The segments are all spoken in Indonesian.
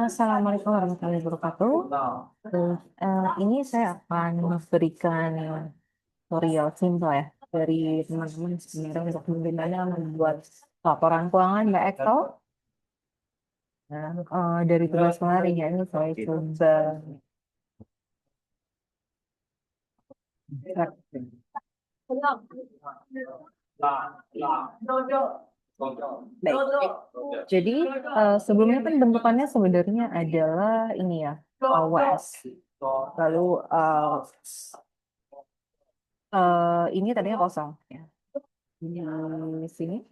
Assalamualaikum warahmatullahi wabarakatuh. Ini saya akan memberikan tutorial simpel ya dari teman-teman sebenarnya untuk bagaimana membuat laporan keuangan Mbak Excel. Nah, dari tugas kemarin ya ini saya coba. Baik. Jadi sebelumnya kan bentukannya sebenarnya adalah ini ya, WS. Lalu ini tadinya kosong ya. Di sini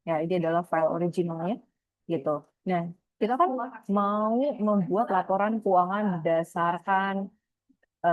ya ini adalah file originalnya gitu. Nah, kita kan mau membuat laporan keuangan berdasarkan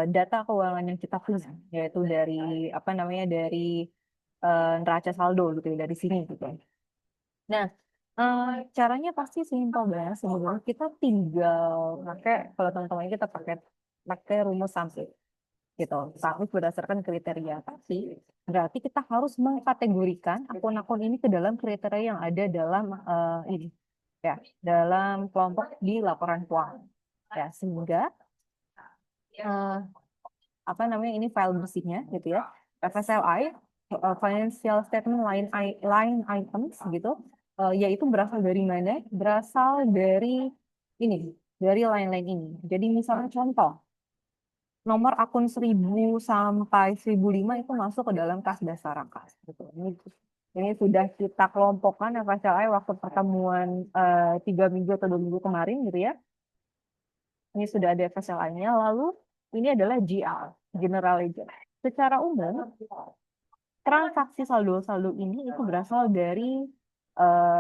data keuangan yang kita punya, yaitu dari apa namanya dari neraca saldo gitu ya, dari sini gitu. Nah, eh, caranya pasti simpel banget sebenarnya. Kita tinggal pakai, kalau teman-teman kita pakai pakai rumus Samsung gitu. Tapi berdasarkan kriteria pasti, berarti kita harus mengkategorikan akun-akun ini ke dalam kriteria yang ada dalam ini ya, dalam kelompok di laporan keuangan. Ya, sehingga eh, apa namanya ini file bersihnya gitu ya. FSLI, financial statement line items gitu, yaitu berasal dari mana? Berasal dari ini, dari line-line ini. Jadi misalnya contoh, nomor akun 1000 sampai 1005 itu masuk ke dalam kas dasar kas gitu. Ini sudah kita kelompokkan FSLI waktu pertemuan 3 minggu atau 2 minggu kemarin gitu ya. Ini sudah ada FSLI-nya. Lalu ini adalah GL, General Ledger. Secara umum, transaksi saldo-saldo ini itu berasal dari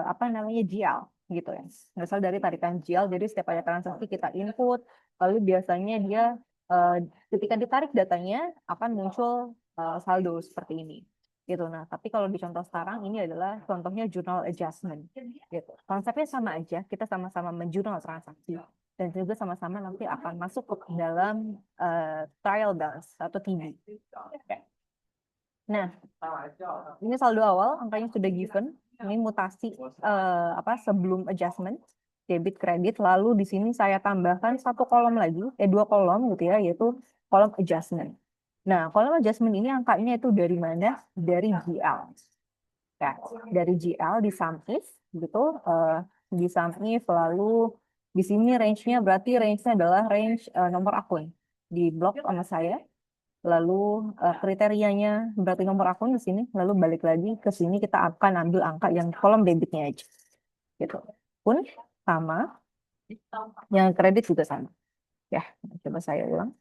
apa namanya GL gitu ya. Berasal dari tarikan GL. Jadi setiap ada transaksi kita input, lalu biasanya dia eh, ketika ditarik datanya akan muncul saldo seperti ini. Gitu. Nah, tapi kalau di contoh sekarang ini adalah contohnya journal adjustment. Gitu. Konsepnya sama aja, kita sama-sama menjurnal transaksi dan juga sama-sama nanti akan masuk ke dalam trial balance atau TB. Nah, ini saldo awal, angkanya sudah given. Ini mutasi apa sebelum adjustment, debit kredit. Lalu di sini saya tambahkan satu kolom lagi, dua kolom gitu ya, yaitu kolom adjustment. Nah, kolom adjustment ini angkanya itu dari mana? Dari GL. Ya, dari GL di sum if, gitu. Di sum if, lalu di sini range-nya berarti range-nya adalah range nomor akun. Di blok sama saya. Lalu kriterianya berarti nomor akun di sini, lalu balik lagi ke sini kita akan ambil angka yang kolom debitnya aja. Gitu. Pun sama, yang kredit juga sama. Ya, coba saya ulang.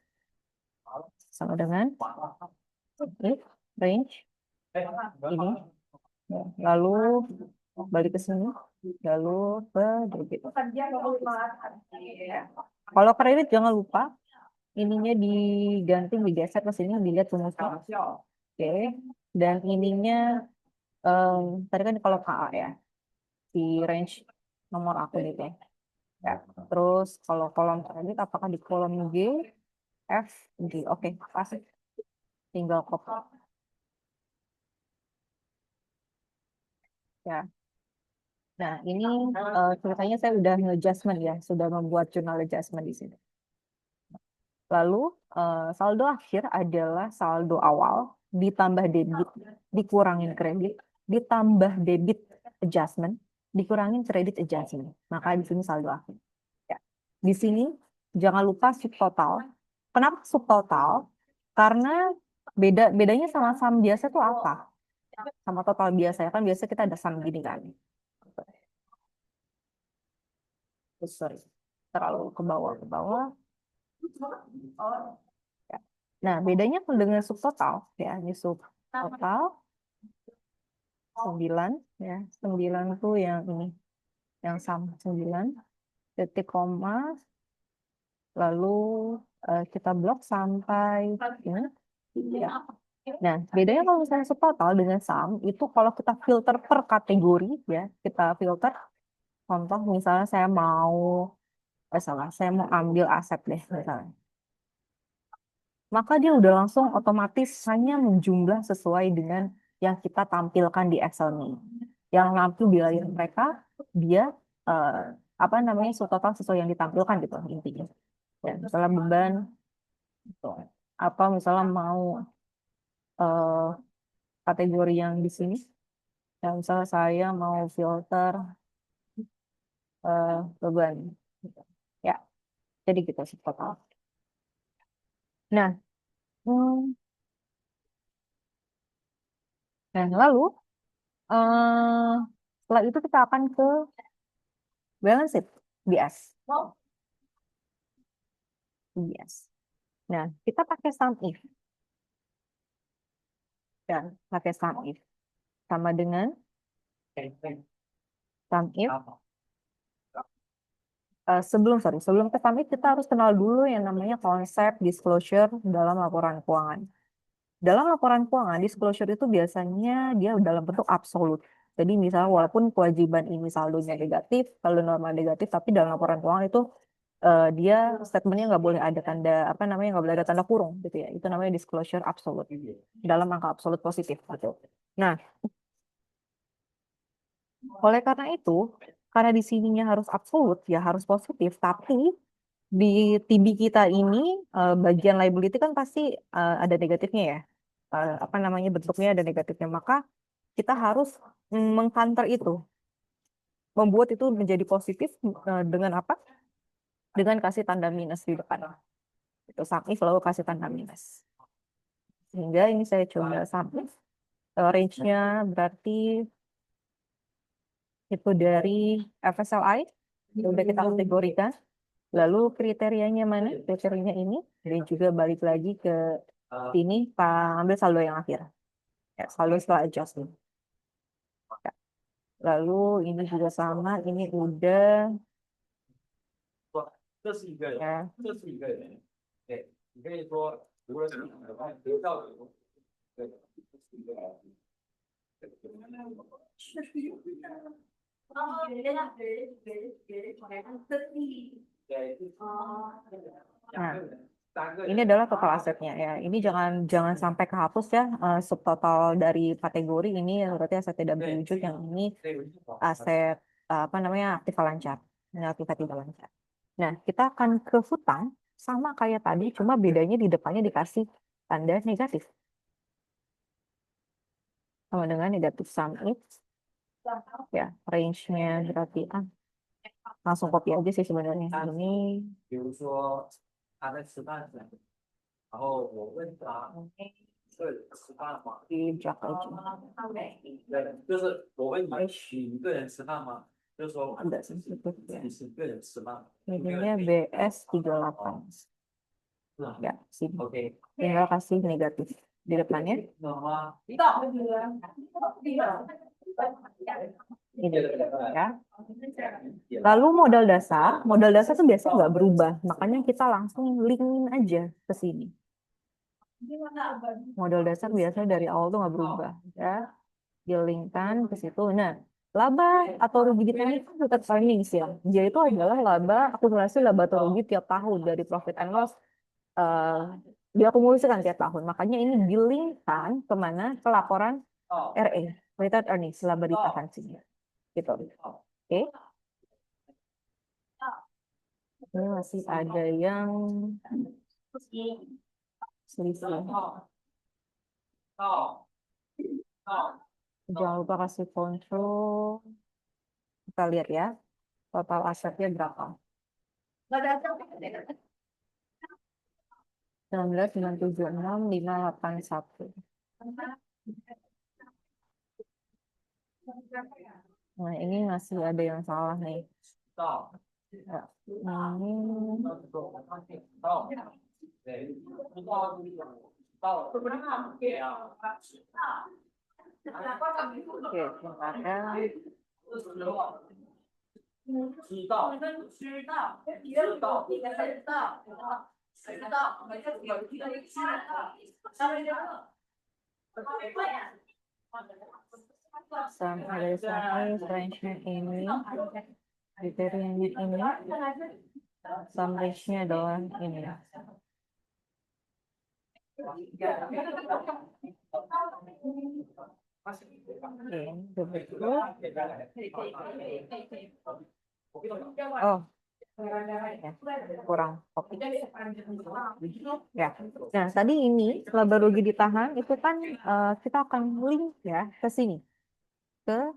Sama dengan if range ini. Ya, lalu balik ke sini, lalu ke debit. Ya. Kalau kredit jangan lupa ininya diganti digeser ke sini dilihat rumusnya. Oke. Dan ininya tadi kan kalau KA ya, di range nomor akun itu ya. Ya. Terus kalau kolom kredit apakah di kolom G, F, G. Oke, pas. Tinggal copy. Ya. Nah, ini ceritanya saya udah nge-adjustment ya, sudah membuat jurnal adjustment di sini. Lalu saldo akhir adalah saldo awal ditambah debit, dikurangin kredit, ditambah debit adjustment, dikurangin kredit adjustment. Maka di sini saldo akhir. Ya. Di sini jangan lupa subtotal. Kenapa subtotal? Karena bedanya sama sum biasa tuh apa? Sama total biasa ya kan biasa kita ada sum gini kan. Sorry, terlalu ke bawah. Ya. Nah, bedanya dengan subtotal ya, ini subtotal 9 ya. 9 tuh yang ini, yang sama 9 titik koma lalu kita blok sampai ini ya. Nah, bedanya kalau misalnya subtotal dengan sum itu kalau kita filter per kategori ya, kita filter contoh misalnya saya mau ambil aset deh misalnya. Maka dia udah langsung otomatis hanya menjumlah sesuai dengan yang kita tampilkan di Excel ini. Yang nampil di layar mereka dia eh, apa namanya total sesuai yang ditampilkan gitu intinya. Ya, misalnya beban, gitu. Apa misalnya mau eh, kategori yang di sini, ya misalnya saya mau filter beban, gitu. Ya, jadi gitu sih total. Nah, hmm, nah lalu eh setelah itu kita akan ke balance sheet, BS. BS. Nah, kita pakai sum if, ya, pakai sum if sama dengan sum if. Sebelum ke sum if kita harus kenal dulu yang namanya konsep disclosure dalam laporan keuangan. Dalam laporan keuangan, disclosure itu biasanya dia dalam bentuk absolut. Jadi misalnya walaupun kewajiban ini saldonya negatif, saldo normal negatif, tapi dalam laporan keuangan itu dia statementnya nggak boleh ada tanda apa namanya nggak boleh ada tanda kurung gitu ya. Itu namanya disclosure absolut dalam angka absolut positif gitu. Nah, oleh karena itu, karena di sininya harus absolut ya harus positif, tapi di TB kita ini bagian liability kan pasti ada negatifnya ya. Apa namanya bentuknya ada negatifnya, maka kita harus mengcounter itu, membuat itu menjadi positif dengan apa? Dengan kasih tanda minus di depan. Itu sum if lalu kasih tanda minus. Sehingga ini saya coba sum if. Range-nya berarti itu dari FSLI, udah kita kategorikan. Lalu kriterianya mana? Kriterianya ini. Dan juga balik lagi ke sini, Pak ambil saldo yang akhir. Ya, saldo setelah adjustment. Ya. Lalu ini juga sama, ini udah ya. Nah, ini adalah total asetnya ya. Ini jangan jangan sampai kehapus ya subtotal dari kategori ini berarti aset tidak berwujud yang ini aset apa namanya aktif lancar. Ini aktif tidak lancar. Nah, kita akan ke hutang sama kayak tadi cuma bedanya di depannya dikasih tanda negatif. Sama dengan negatif sum if ya range-nya berarti langsung copy aja sih sebenarnya. Ini 比如说他在吃饭，然后我问他个人吃饭吗？ di drag aja. 对，就是我问你，你一个人吃饭吗？就是说 Ada sensitif ya. 你是一个人吃饭， Nilainya BS 38. 是吧 Ya, sini. ？OK， Tinggal kasih negatif di depannya. 知道吗？ Ini ya. Lalu modal dasar tuh biasanya nggak berubah. Makanya kita langsung linkin aja ke sini. Modal dasar biasanya dari awal tuh nggak berubah ya. Dilingkan ke situ. Nah, laba atau rugi kita ini kan tetap earnings ya. Dia itu adalah laba, akumulasi laba atau rugi tiap tahun dari profit and loss diakumulasikan tiap tahun. Makanya ini dilingkan kemana? Ke laporan RE, Retained Earnings, laba ditahan sini. Gitu. Oke. Ini masih ada yang selisih. Jangan lupa kasih kontrol. Kita lihat ya, total asetnya berapa. 19.976.581. Nah, ini masih ada yang salah nih. Ya, ini oke, sebentar ya. 知道，知道，知道。 Ada sampai range-nya ini, kriterianya ini, sum range-nya adalah ini. Oke, begitu. Oh, ya, kurang kopi. Ya. Nah, tadi ini laba rugi ditahan itu kan kita akan link ya ke sini ke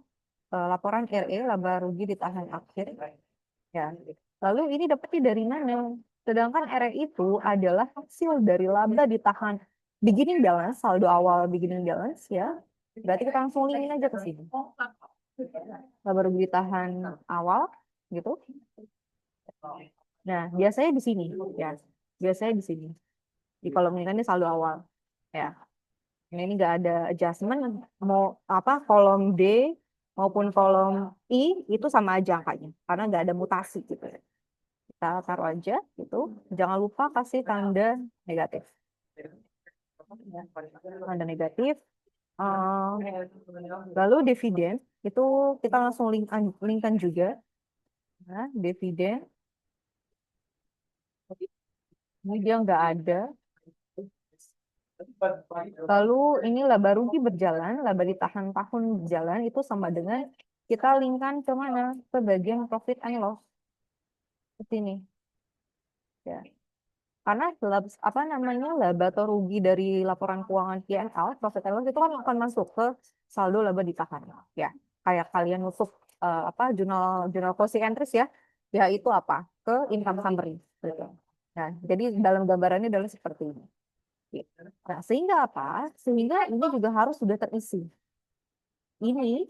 laporan RE laba rugi ditahan akhir ya. Lalu ini dapatnya dari mana? Sedangkan RE itu adalah hasil dari laba ditahan beginning balance, saldo awal beginning balance ya. Berarti kita langsung linkin aja ke sini. Laba rugi ditahan awal gitu. Nah, biasanya di sini ya. Biasanya di sini. Di kolom ini kan ini saldo awal ya. Ini nggak ada adjustment, mau apa kolom D maupun kolom I itu sama aja angkanya karena nggak ada mutasi gitu ya. Kita taruh aja gitu. Jangan lupa kasih tanda negatif. Ya, tanda negatif. Lalu dividen itu kita langsung linkkan juga. Nah, dividen ini dia nggak ada. Lalu ini laba rugi berjalan, laba ditahan tahun berjalan itu sama dengan kita linkkan ke mana? Ke bagian profit and loss. Ke sini. Ya. Karena apa namanya laba atau rugi dari laporan keuangan P&L, profit and loss itu kan akan masuk ke saldo laba ditahan. Ya, kayak kalian nutup apa jurnal jurnal closing entries ya, ya itu apa? Ke income summary. Gitu. Nah, jadi dalam gambarannya adalah seperti ini. Nah, sehingga apa? Sehingga ini juga harus sudah terisi. Ini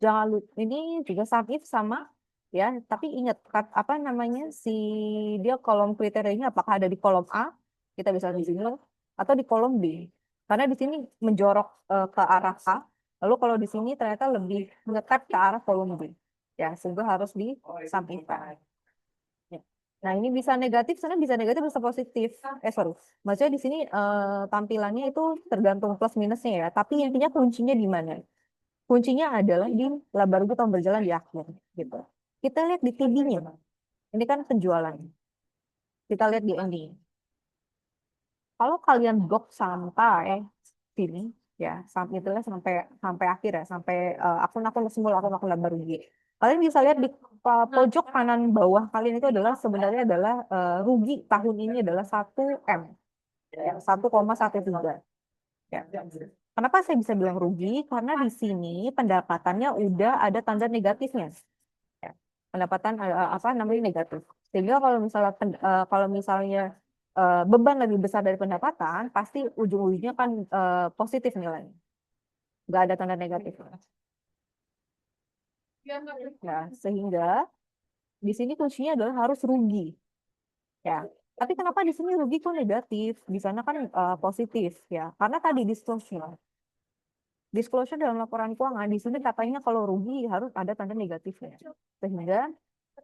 jangan lupa ini juga submit sama ya, tapi ingat apa namanya si dia kolom kriterianya apakah ada di kolom A, kita bisa di sini atau di kolom B. Karena di sini menjorok ke arah A, lalu kalau di sini ternyata lebih mendekat ke arah kolom B. Ya, sehingga harus disampaikan. Ya. Nah, ini bisa negatif, sana bisa negatif, bisa positif. Sorry. Maksudnya di sini tampilannya itu tergantung plus minusnya ya. Tapi intinya kuncinya di mana? Kuncinya adalah di laba rugi tahun berjalan di akhir, gitu. Kita lihat di TB-nya. Ini kan penjualan. Kita lihat di ending. Kalau kalian gok sampai sini, ya, sampai itulah sampai sampai akhir ya, sampai akun-akun semula akun-akun laba rugi. Kalian bisa lihat di pojok kanan bawah kalian itu adalah sebenarnya adalah rugi tahun ini adalah 1 M, ya, 1,13. Ya. Kenapa saya bisa bilang rugi? Karena di sini pendapatannya udah ada tanda negatifnya. Ya. Pendapatan apa namanya negatif. Sehingga kalau misalnya beban lebih besar dari pendapatan, pasti ujung-ujungnya kan positif nilainya. Nggak ada tanda negatif. Nah, sehingga di sini kuncinya adalah harus rugi. Ya. Tapi kenapa di sini rugi kok negatif? Di sana kan positif ya. Karena tadi disclosure. Disclosure dalam laporan keuangan di sini katanya kalau rugi harus ada tanda negatifnya. Sehingga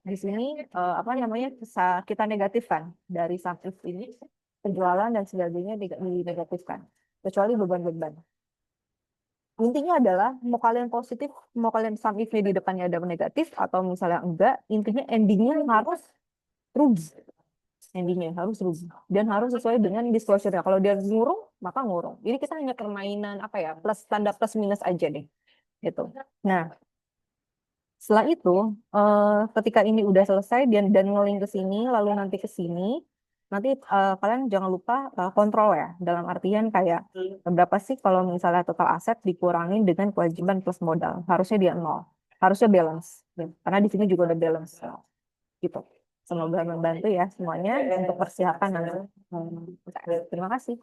di sini apa namanya kita negatifkan dari subjek ini penjualan dan sebagainya dinegatifkan kecuali beban-beban. Intinya adalah mau kalian positif, mau kalian sum if di depannya ada negatif atau misalnya enggak, intinya endingnya harus rugi. Endingnya harus rugi dan harus sesuai dengan disclosure. Kalau dia ngurung, maka ngurung. Ini kita hanya permainan apa ya, plus tanda plus minus aja deh, gitu. Nah, setelah itu, ketika ini udah selesai dan ngeling ke sini, lalu nanti ke sini, nanti kalian jangan lupa kontrol ya. Dalam artian kayak berapa sih kalau misalnya total aset dikurangin dengan kewajiban plus modal. Harusnya dia nol. Harusnya balance. Ya, karena di sini juga udah balance. Gitu. Semoga membantu ya semuanya untuk persiapan nanti. Terima kasih.